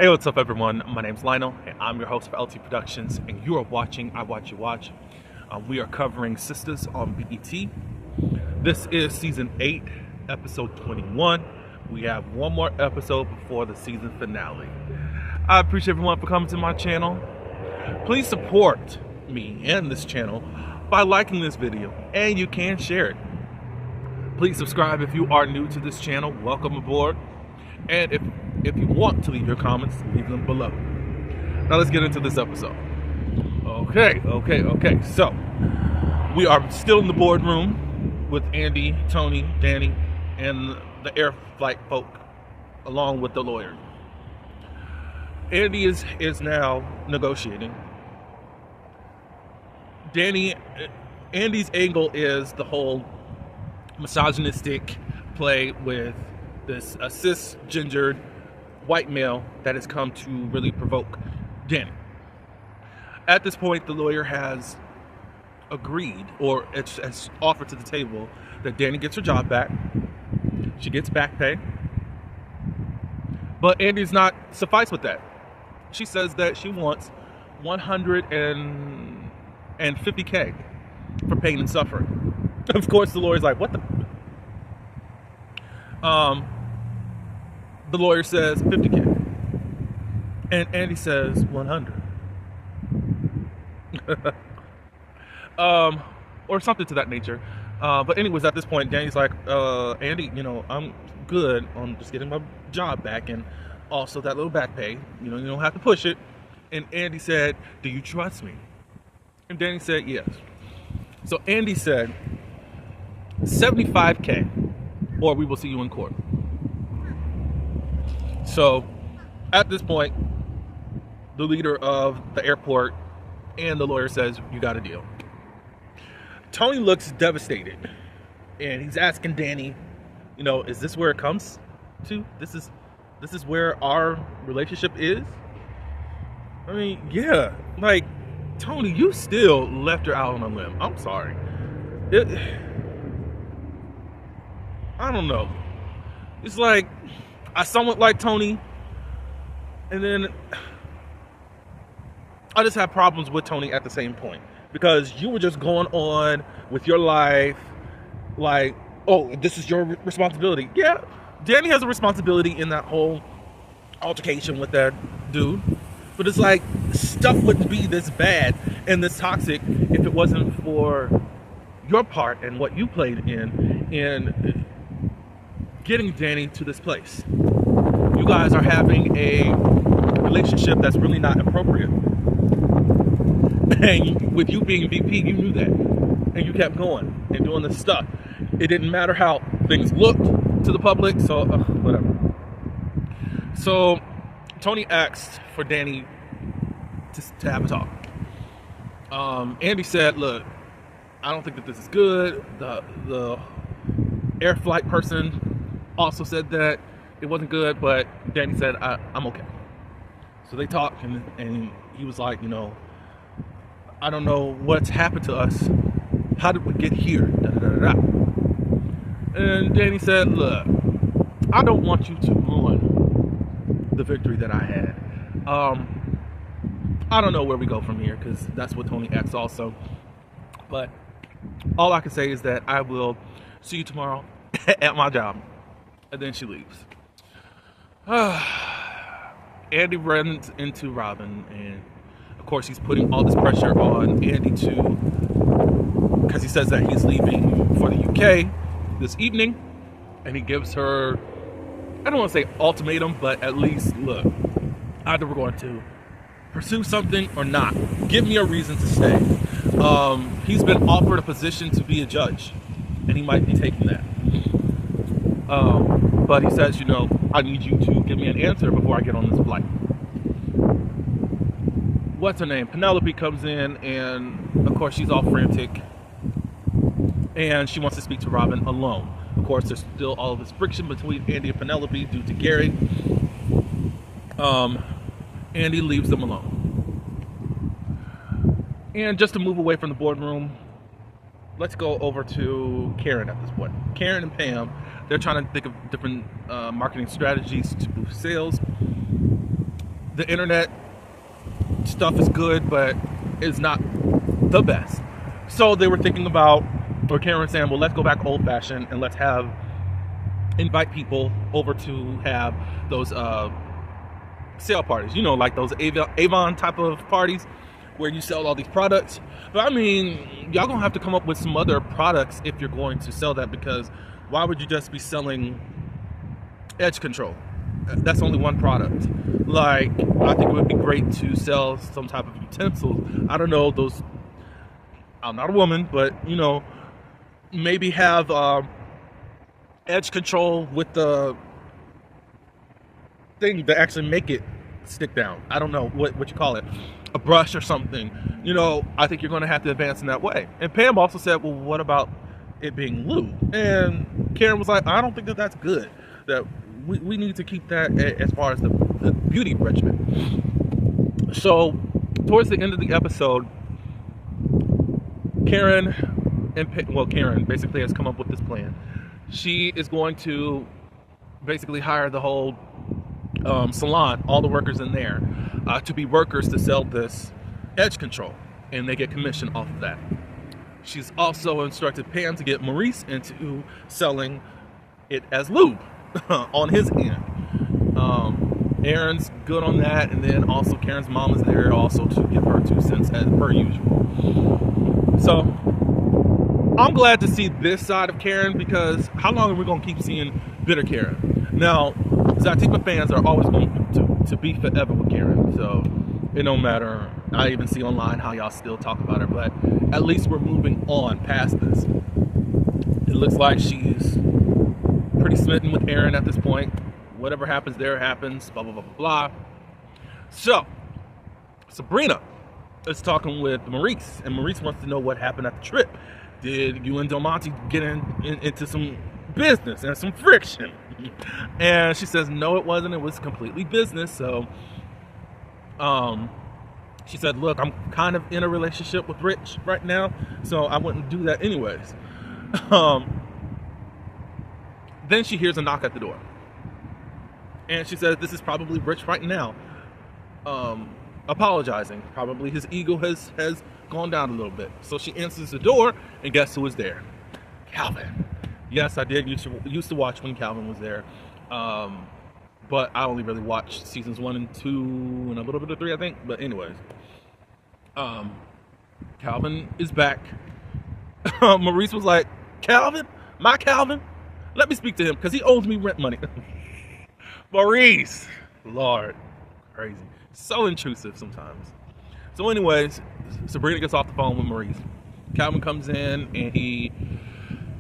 Hey, what's up, everyone? My name's Lionel, and I'm your host for LT Productions, and you are watching I Watch You Watch. We are covering Sistas on BET. This is season 8, episode 21. We have one more episode before the season finale. I appreciate everyone for coming to my channel. Please support me and this channel by liking this video, and you can share it. Please subscribe if you are new to this channel. Welcome aboard. And if you want to leave your comments, leave them below. Now let's get into this episode. Okay. So, we are still in the boardroom with Andy, Tony, Danny, and the air flight folk, along with the lawyer. Andy is now negotiating. Andy's angle is the whole misogynistic play with this cisgendered white male that has come to really provoke Danny. At this point, the lawyer has agreed, or has offered to the table, that Danny gets her job back. She gets back pay. But Andy's not suffice with that. She says that she wants $150K for pain and suffering. Of course, the lawyer's like, what the? The lawyer says $50K, and Andy says 100, or something to that nature. But anyways, at this point, Danny's like, Andy, I'm good on just getting my job back, and also that little back pay. You don't have to push it. And Andy said, do you trust me? And Danny said, yes. So Andy said, 75K, or we will see you in court. So, at this point, the leader of the airport and the lawyer says, you got a deal. Tony looks devastated, and he's asking Danny, is this where it comes to? This is where our relationship is? I mean, yeah, like, Tony, you still left her out on a limb. I'm sorry. I don't know. It's like, I somewhat like Tony, and then I just have problems with Tony at the same point, because you were just going on with your life like, oh, this is your responsibility. Yeah, Danny has a responsibility in that whole altercation with that dude, but it's like, stuff wouldn't be this bad and this toxic if it wasn't for your part and what you played in getting Danny to this place. You guys are having a relationship that's really not appropriate. And with you being VP, you knew that. And you kept going and doing this stuff. It didn't matter how things looked to the public, so whatever. So Tony asked for Danny to have a talk. Andy said, look, I don't think that this is good. The air flight person also said that it wasn't good, but Danny said, I'm okay. So they talked, and he was like, I don't know what's happened to us. How did we get here? And Danny said, look, I don't want you to ruin the victory that I had. I don't know where we go from here, because that's what Tony asked also. But all I can say is that I will see you tomorrow at my job. And then she leaves. Andy runs into Robin, and of course he's putting all this pressure on Andy because he says that he's leaving for the UK this evening, and he gives her, I don't want to say ultimatum, but at least, look, either we're going to pursue something or not. Give me a reason to stay. He's been offered a position to be a judge, and he might be taking that. But he says, I need you to give me an answer before I get on this flight. What's her name? Penelope comes in, and of course she's all frantic, and she wants to speak to Robin alone. Of course, there's still all of this friction between Andy and Penelope due to Gary. Andy leaves them alone. And just to move away from the boardroom, let's go over to Karen at this point. Karen and Pam, they're trying to think of different marketing strategies to boost sales. the internet stuff is good, but it's not the best. So they were thinking about, or Karen saying, well, let's go back old fashioned and let's invite people over to have those sale parties, like those Avon type of parties where you sell all these products. But I mean, y'all gonna have to come up with some other products if you're going to sell that, because why would you just be selling edge control? That's only one product. Like, I think it would be great to sell some type of utensils. I don't know, those, I'm not a woman, but maybe have edge control with the thing that actually make it stick down. I don't know what you call it, a brush or something. I think you're going to have to advance in that way. And Pam also said, well, what about it being lube? And Karen was like, I don't think that's good. That we need to keep that as far as the beauty regimen. So towards the end of the episode, Karen basically has come up with this plan. She is going to basically hire the whole salon, all the workers in there, to be workers to sell this edge control, and they get commission off of that. She's also instructed Pam to get Maurice into selling it as lube on his end. Aaron's good on that, and then also Karen's mom is there also to give her 2 cents as per usual. So I'm glad to see this side of Karen, because how long are we going to keep seeing bitter Karen? Now, Zatima fans are always going to be forever with Karen, so it don't matter. I even see online how y'all still talk about her, but at least we're moving on past this. It looks like she's pretty smitten with Aaron at this point. Whatever happens there happens, blah, blah, blah, blah, blah. So, Sabrina is talking with Maurice, and Maurice wants to know what happened at the trip. Did you and Del Monte get into some business and some friction? And she says, no, it wasn't. It was completely business. So, she said, look, I'm kind of in a relationship with Rich right now, so I wouldn't do that anyways. Then she hears a knock at the door. And she says, this is probably Rich right now, apologizing. Probably his ego has gone down a little bit. So she answers the door, and guess who is there? Calvin. Yes, I did used to watch when Calvin was there. But I only really watched seasons 1 and 2 and a little bit of 3, I think. But anyways, Calvin is back. Maurice was like, Calvin? My Calvin? Let me speak to him, because he owes me rent money. Maurice! Lord. Crazy. So intrusive sometimes. So anyways, Sabrina gets off the phone with Maurice. Calvin comes in, and he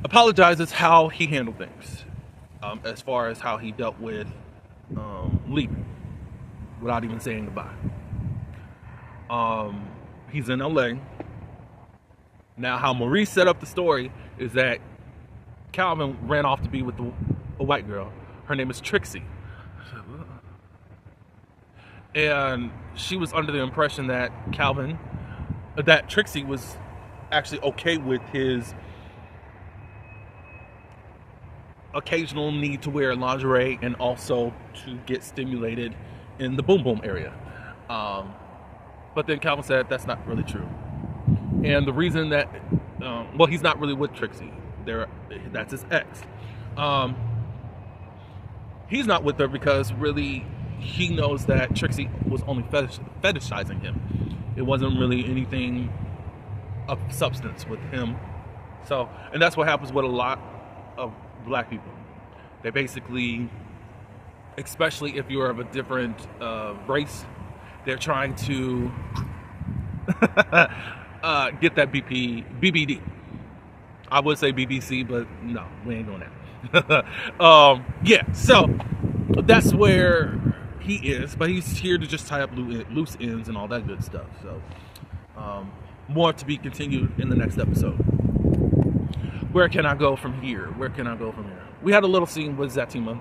apologizes how he handled things. As far as how he dealt with leaving without even saying goodbye. He's in LA. Now, how Maurice set up the story is that Calvin ran off to be with a white girl. Her name is Trixie. And she was under the impression that Trixie was actually okay with his occasional need to wear lingerie and also to get stimulated in the boom boom area. But then Calvin said that's not really true. And the reason that, he's not really with Trixie. That's his ex. He's not with her because really he knows that Trixie was only fetishizing him. It wasn't really anything of substance with him. So, and that's what happens with a lot of black people. They basically, especially if you're of a different race, they're trying to get that BBD. I would say BBC, but no, we ain't doing that. Yeah, so that's where he is, but he's here to just tie up loose ends and all that good stuff. So more to be continued in the next episode. Where can I go from here? We had a little scene with Zatima.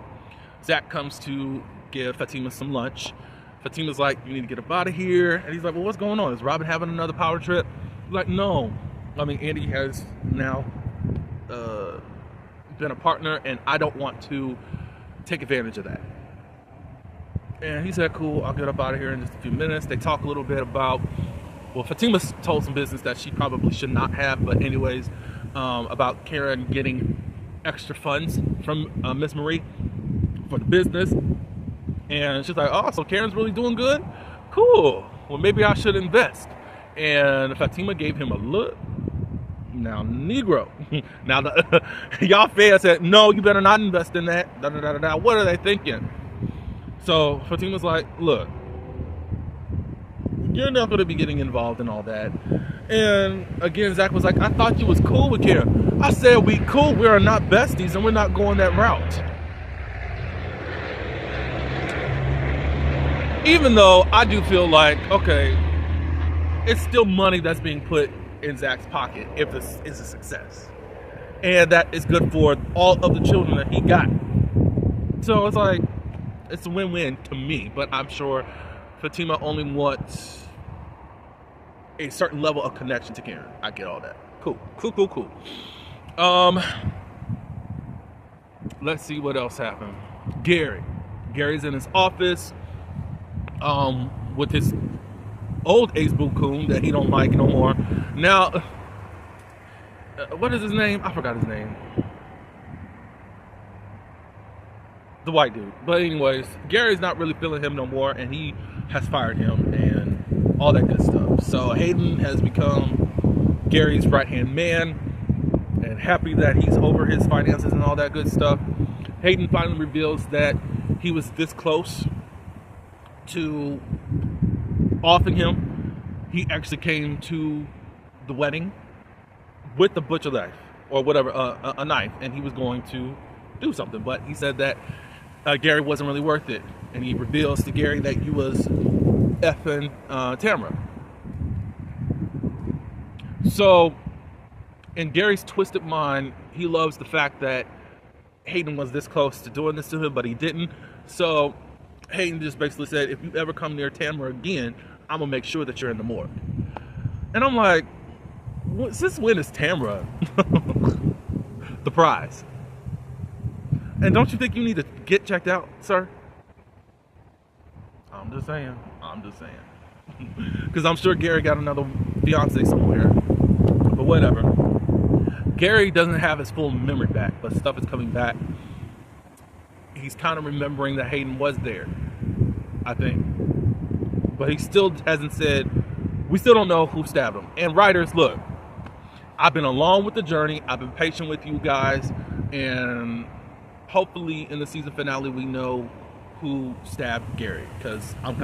Zach comes to give Fatima some lunch. Fatima's like, you need to get up out of here. And he's like, well, what's going on? Is Robin having another power trip? He's like, no. I mean, Andy has now been a partner, and I don't want to take advantage of that. And he said, cool, I'll get up out of here in just a few minutes. They talk a little bit about, well, Fatima told some business that she probably should not have, but anyways, about Karen getting extra funds from Miss Marie for the business. And she's like, oh, so Karen's really doing good? Cool. Well, maybe I should invest. And Fatima gave him a look. Now, Negro. Now, y'all fans said, no, you better not invest in that. Da, da, da, da, da. What are they thinking? So Fatima's like, look, you're not going to be getting involved in all that. And again, Zach was like, I thought you was cool with Karen. I said, we cool. We are not besties, and we're not going that route. Even though I do feel like, okay, it's still money that's being put in Zach's pocket if this is a success. And that is good for all of the children that he got. So it's like, it's a win-win to me, but I'm sure Fatima only wants a certain level of connection to Karen. I get all that. Cool. Let's see what else happened. Gary's in his office with his old ace-boo coon that he don't like no more. Now, what is his name? I forgot his name. The white dude. But anyways, Gary's not really feeling him no more, and he has fired him and all that good stuff. So Hayden has become Gary's right-hand man, and happy that he's over his finances and all that good stuff. Hayden finally reveals that he was this close to offing him. He actually came to the wedding with the butcher knife or whatever, a knife, and he was going to do something, but he said that Gary wasn't really worth it, and he reveals to Gary that he was effing Tamara. So in Gary's twisted mind, he loves the fact that Hayden was this close to doing this to him, but he didn't. So Hayden just basically said, if you ever come near Tamara again, I'm gonna make sure that you're in the morgue. And I'm like, since when is Tamara the prize? And don't you think you need to get checked out, sir? I'm just saying. Because I'm sure Gary got another fiance somewhere. But whatever. Gary doesn't have his full memory back, but stuff is coming back. He's kind of remembering that Hayden was there, I think. But he still hasn't said, we still don't know who stabbed him. And writers, look, I've been along with the journey. I've been patient with you guys. And hopefully in the season finale, we know who stabbed Gary. Because I'm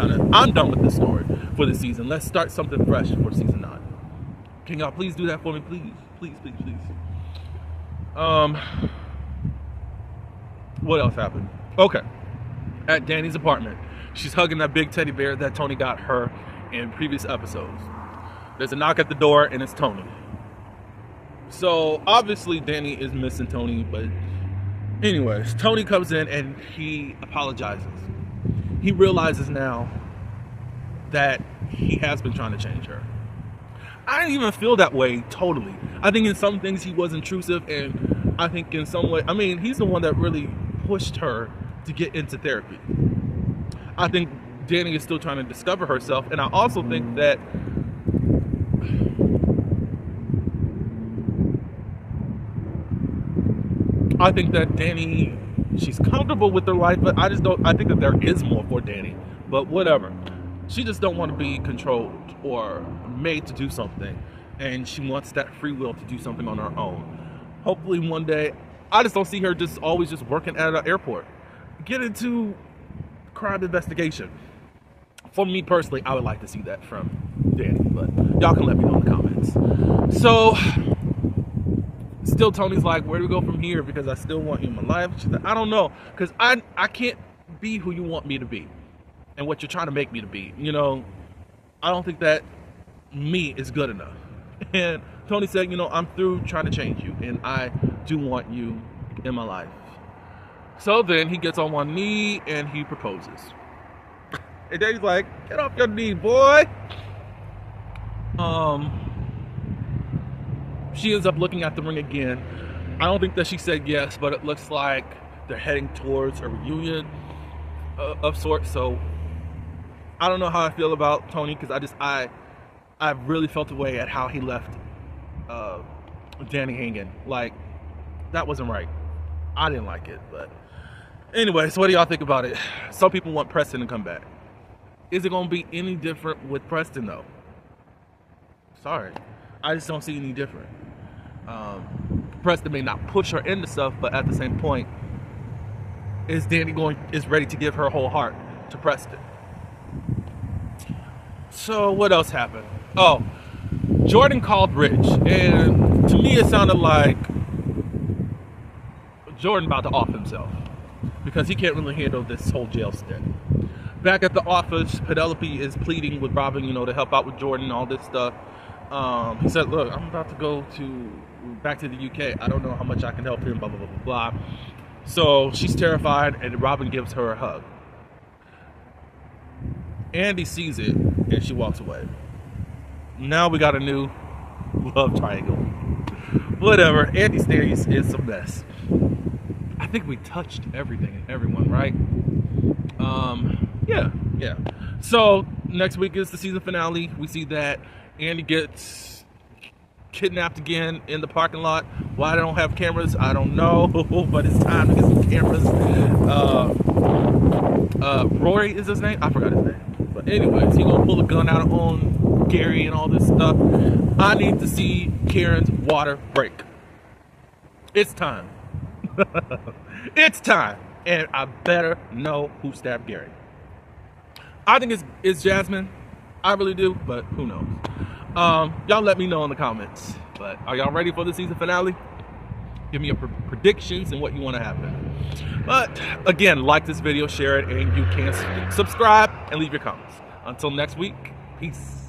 done with this story for this season. Let's start something fresh for season 9. Can y'all please do that for me? Please. What else happened? Okay. At Danny's apartment, she's hugging that big teddy bear that Tony got her in previous episodes. There's a knock at the door, and it's Tony. So obviously Danny is missing Tony, but anyways, Tony comes in and he apologizes. He realizes now that he has been trying to change her. I didn't even feel that way totally. I think in some things he was intrusive, and I think in some way, I mean, he's the one that really pushed her to get into therapy. I think Danny is still trying to discover herself, and I also think that Danny, she's comfortable with her life, but I think that there is more for Danny. But whatever. She just don't want to be controlled or made to do something, and she wants that free will to do something on her own. Hopefully one day, I just don't see her just always just working at an airport. Get into crime investigation. For me personally, I would like to see that from Danny, but y'all can let me know in the comments. So still Tony's like, where do we go from here? Because I still want you in my life. She's like, I don't know, because I can't be who you want me to be and what you're trying to make me to be. You know, I don't think that me is good enough. And Tony said, you know, I'm through trying to change you, and I do want you in my life. So then he gets on one knee and he proposes. And Danny's like, get off your knee, boy. She ends up looking at the ring again. I don't think that she said yes, but it looks like they're heading towards a reunion. of sorts. So I don't know how I feel about Tony, because I really felt the way at how he left Danny hanging. Like, that wasn't right. I didn't like it. But anyway, so what do y'all think about it? Some people want Preston to come back. Is it going to be any different with Preston, though? Sorry, I just don't see any different. Preston may not push her into stuff, but at the same point, is Danny is ready to give her whole heart to Preston? So what else happened? Oh, Jordan called Rich, and to me it sounded like Jordan about to off himself, because he can't really handle this whole jail stint. Back at the office, Penelope is pleading with Robin, to help out with Jordan and all this stuff. He said, look, I'm about to go back to the UK. I don't know how much I can help him, blah, blah, blah, blah, blah. So she's terrified, and Robin gives her a hug. Andy sees it, and she walks away. Now we got a new love triangle. Whatever. Andy stays is a mess. I think we touched everything and everyone, right? Yeah. So next week is the season finale. We see that Andy gets kidnapped again in the parking lot. Why they don't have cameras, I don't know, but it's time to get some cameras. Rory is his name? I forgot his name. But anyways, he gonna pull a gun out on Gary and all this stuff. I need to see Karen's water break. It's time. It's time. And I better know who stabbed Gary. I think it's Jasmine. I really do, but who knows? Y'all let me know in the comments. But are y'all ready for the season finale? Give me your predictions and what you want to happen. But again, like this video, share it, and you can subscribe and leave your comments. Until next week, peace.